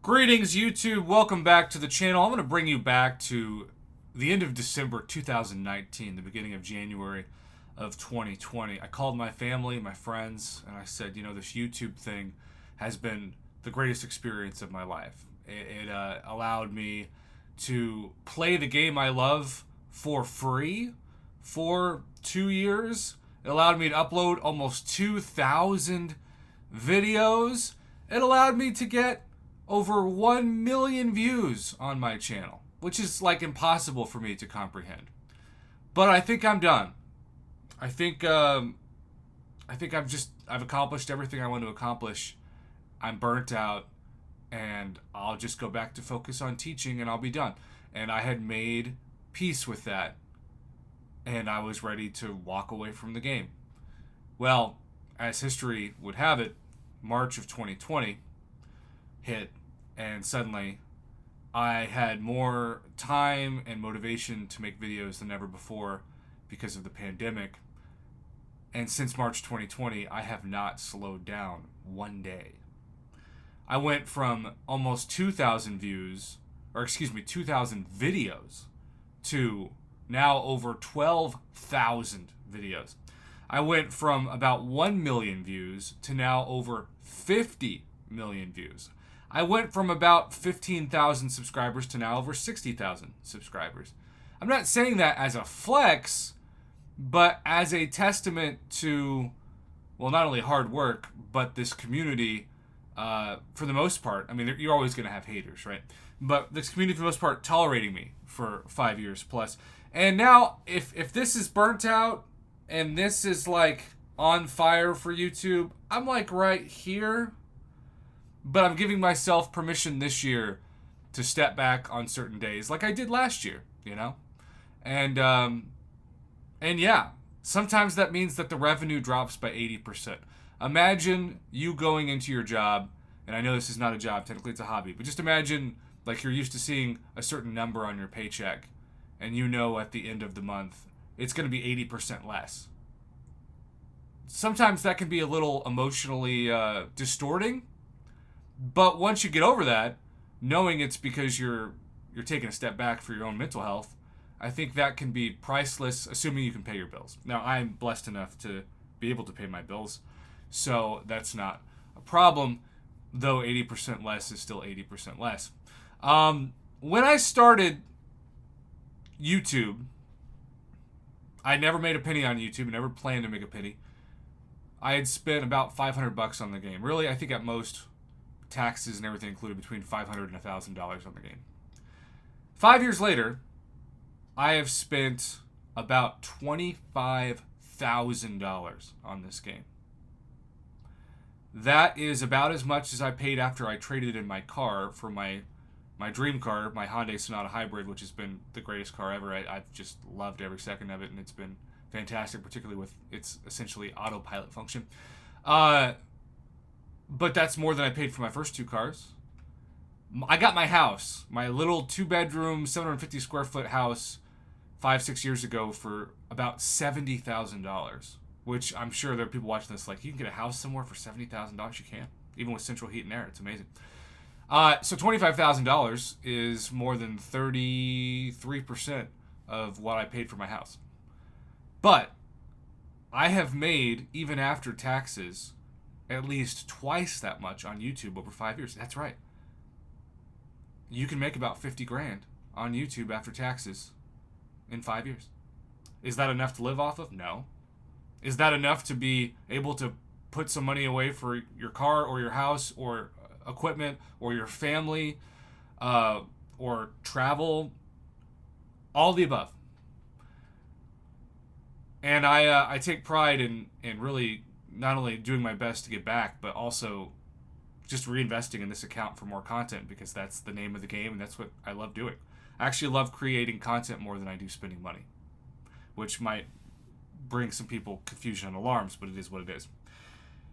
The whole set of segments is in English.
Greetings, YouTube. Welcome back to the channel. I'm going to bring you back to the end of December 2019, the beginning of January of 2020. I called my family, my friends, and I said, this YouTube thing has been the greatest experience of my life. It allowed me to play the game I love for free for 2 years. It allowed me to upload almost 2,000 videos. It allowed me to get over 1 million views on my channel, which is like impossible for me to comprehend. But I think I'm done. I think I've accomplished everything I want to accomplish. I'm burnt out, and I'll just go back to focus on teaching, and I'll be done. And I had made peace with that, and I was ready to walk away from the game. Well, as history would have it, March of 2020 hit, and suddenly I had more time and motivation to make videos than ever before because of the pandemic. And since March 2020, I have not slowed down one day. I went from almost 2,000 views, 2,000 videos, to now over 12,000 videos. I went from about 1 million views to now over 50 million views. I went from about 15,000 subscribers to now over 60,000 subscribers. I'm not saying that as a flex, but as a testament to, well, not only hard work, but this community, for the most part. I mean, you're always going to have haters, right? But this community, for the most part, tolerating me for 5 years plus. And now, if this is burnt out, and this is like on fire for YouTube, I'm like right here. But I'm giving myself permission this year to step back on certain days, like I did last year, And yeah, sometimes that means that the revenue drops by 80%. Imagine you going into your job, and I know this is not a job, technically it's a hobby, but just imagine like you're used to seeing a certain number on your paycheck, and at the end of the month, it's going to be 80% less. Sometimes that can be a little emotionally distorting. But once you get over that, knowing it's because you're taking a step back for your own mental health, I think that can be priceless, assuming you can pay your bills. Now, I'm blessed enough to be able to pay my bills, so that's not a problem, though 80% less is still 80% less. When I started YouTube, I never made a penny on YouTube, never planned to make a penny. I had spent about $500 on the game. Really, I think at most, taxes and everything included, between $500 and $1,000 on the game. 5 years later, I have spent about $25,000 on this game. That is about as much as I paid after I traded in my car for my dream car, my Hyundai Sonata Hybrid, which has been the greatest car ever. I've just loved every second of it, and it's been fantastic, particularly with its essentially autopilot function. But that's more than I paid for my first two cars. I got my house, my little 2-bedroom, 750 square foot house 5-6 years ago for about $70,000, which I'm sure there are people watching this like, you can get a house somewhere for $70,000? You can, even with central heat and air. It's amazing. So $25,000 is more than 33% of what I paid for my house. But I have made, even after taxes, at least twice that much on YouTube over 5 years. That's right. You can make about 50 grand on YouTube after taxes in 5 years. Is that enough to live off of? No. Is that enough to be able to put some money away for your car or your house or equipment or your family or travel? All the above. And I take pride in really not only doing my best to get back, but also just reinvesting in this account for more content, because that's the name of the game and that's what I love doing. I actually love creating content more than I do spending money, which might bring some people confusion and alarms, but it is what it is.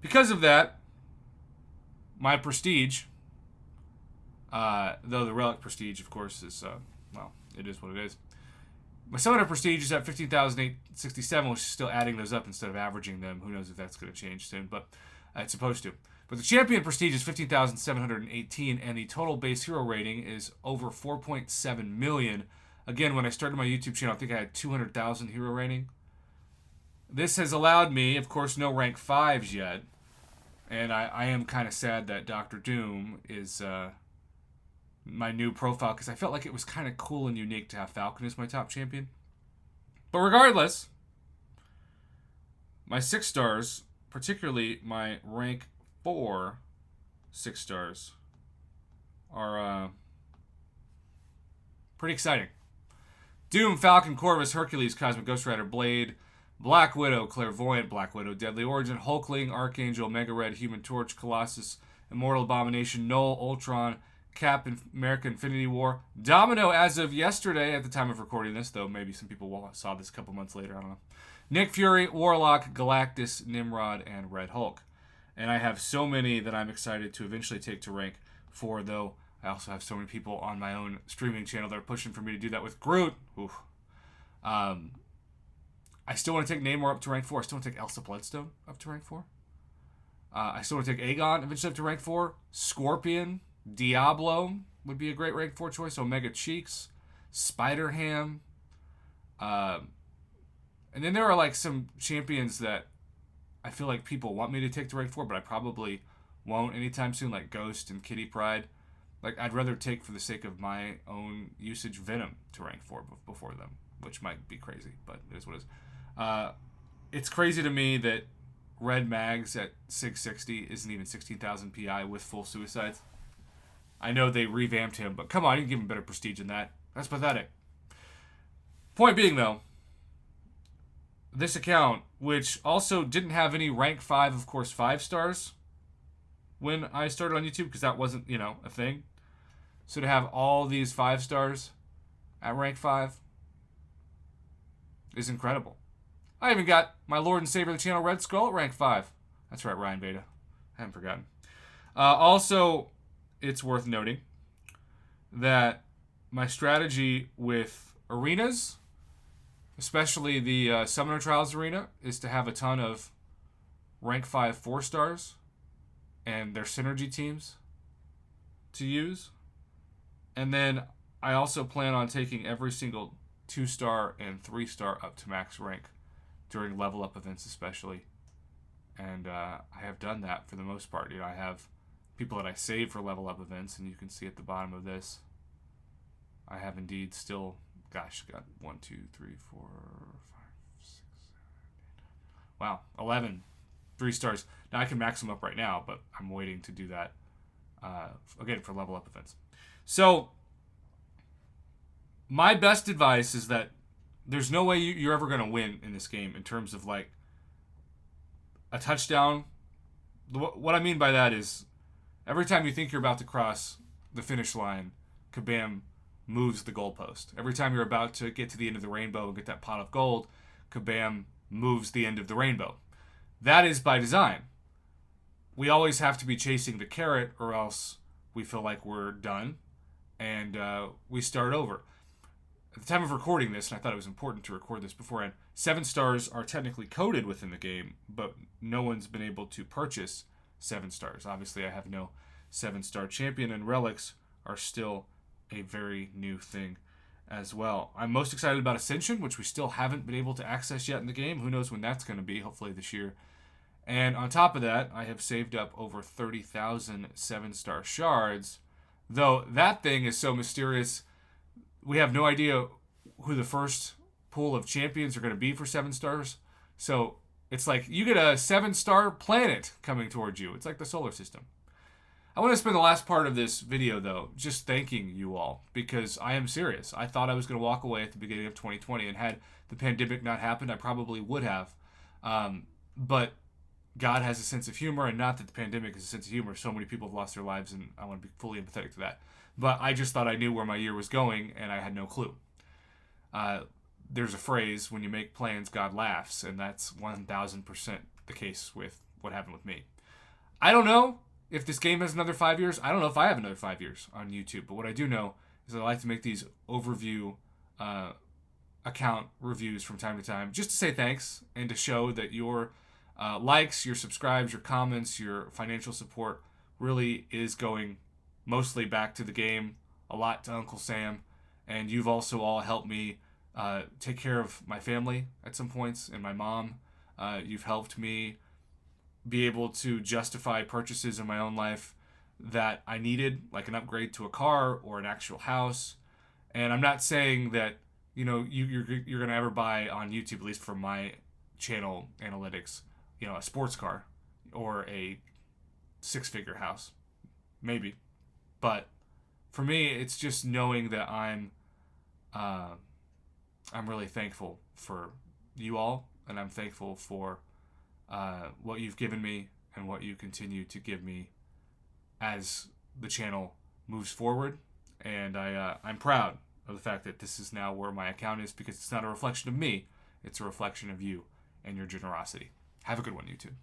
Because of that, my prestige, though the relic prestige, of course, is, it is what it is. My Summoner Prestige is at 15,867, which is still adding those up instead of averaging them. Who knows if that's going to change soon, but it's supposed to. But the champion prestige is 15,718, and the total base hero rating is over 4.7 million. Again, when I started my YouTube channel, I think I had 200,000 hero rating. This has allowed me, of course, no rank 5s yet. And I am kind of sad that Dr. Doom is my new profile, because I felt like it was kind of cool and unique to have Falcon as my top champion. But regardless, my 6 stars, particularly my rank 4 6 stars, are pretty exciting. Doom, Falcon, Corvus, Hercules, Cosmic Ghost Rider, Blade, Black Widow, Clairvoyant, Black Widow, Deadly Origin, Hulkling, Archangel, Mega Red, Human Torch, Colossus, Immortal Abomination, Null, Ultron, Cap, America Infinity War, Domino as of yesterday at the time of recording this, though maybe some people saw this a couple months later, I don't know. Nick Fury, Warlock, Galactus, Nimrod, and Red Hulk. And I have so many that I'm excited to eventually take to rank 4, though I also have so many people on my own streaming channel that are pushing for me to do that with Groot. Oof. I still want to take Namor up to rank 4. I still want to take Elsa Bloodstone up to rank 4. I still want to take Aegon eventually up to rank 4. Scorpion, Diablo would be a great rank 4 choice. Omega Cheeks, Spider-Ham. And then there are like some champions that I feel like people want me to take to rank 4, but I probably won't anytime soon, like Ghost and Kitty Pryde. Like, I'd rather take, for the sake of my own usage, Venom to rank 4 before them, which might be crazy, but it is what it is. It's crazy to me that Red Mags at 660 isn't even 16,000 PI with full suicides. I know they revamped him, but come on, you can give him better prestige than that. That's pathetic. Point being, though, this account, which also didn't have any rank 5, of course, 5 stars when I started on YouTube, because that wasn't, a thing. So to have all these 5 stars at rank 5 is incredible. I even got my Lord and Savior of the channel, Red Skull, at rank 5. That's right, Ryan Beta. I haven't forgotten. Also, it's worth noting that my strategy with arenas, especially the Summoner Trials arena, is to have a ton of rank 5 4 stars and their synergy teams to use. And then I also plan on taking every single 2-star and 3-star up to max rank during level up events especially. And I have done that for the most part. I have people that I save for level up events, and you can see at the bottom of this, I have indeed still, got 1, 2, 3, 4, 5, 6, 7, 8, 9. Wow, 11 3 stars. Now I can max them up right now, but I'm waiting to do that again for level up events. So my best advice is that there's no way you're ever going to win in this game in terms of like a touchdown. What I mean by that is every time you think you're about to cross the finish line, kabam, moves the goalpost. Every time you're about to get to the end of the rainbow and get that pot of gold, kabam, moves the end of the rainbow. That is by design. We always have to be chasing the carrot, or else we feel like we're done and we start over. At the time of recording this, and I thought it was important to record this beforehand, 7 stars are technically coded within the game, but no one's been able to purchase 7 stars. Obviously, I have no 7-star champion, and relics are still a very new thing as well. I'm most excited about Ascension, which we still haven't been able to access yet in the game. Who knows when that's going to be, hopefully this year. And on top of that, I have saved up over 30,000 7-star shards, though that thing is so mysterious. We have no idea who the first pool of champions are going to be for 7 stars. So it's like you get a 7-star planet coming towards you. It's like the solar system. I want to spend the last part of this video, though, just thanking you all, because I am serious. I thought I was going to walk away at the beginning of 2020, and had the pandemic not happened, I probably would have. But God has a sense of humor, and not that the pandemic is a sense of humor. So many people have lost their lives, and I want to be fully empathetic to that. But I just thought I knew where my year was going, and I had no clue. There's a phrase, when you make plans, God laughs, and that's 1,000% the case with what happened with me. I don't know if this game has another 5 years. I don't know if I have another 5 years on YouTube, but what I do know is I like to make these overview account reviews from time to time, just to say thanks and to show that you're likes, your subscribes, your comments, your financial support really is going mostly back to the game, a lot to Uncle Sam, and you've also all helped me take care of my family at some points and my mom. You've helped me be able to justify purchases in my own life that I needed, like an upgrade to a car or an actual house. And I'm not saying that you're gonna ever buy on YouTube, at least for my channel analytics, a sports car or a six-figure house, maybe. But for me, it's just knowing that I'm really thankful for you all, and I'm thankful for what you've given me and what you continue to give me as the channel moves forward. And I'm proud of the fact that this is now where my account is, because it's not a reflection of me, it's a reflection of you and your generosity. Have a good one, YouTube.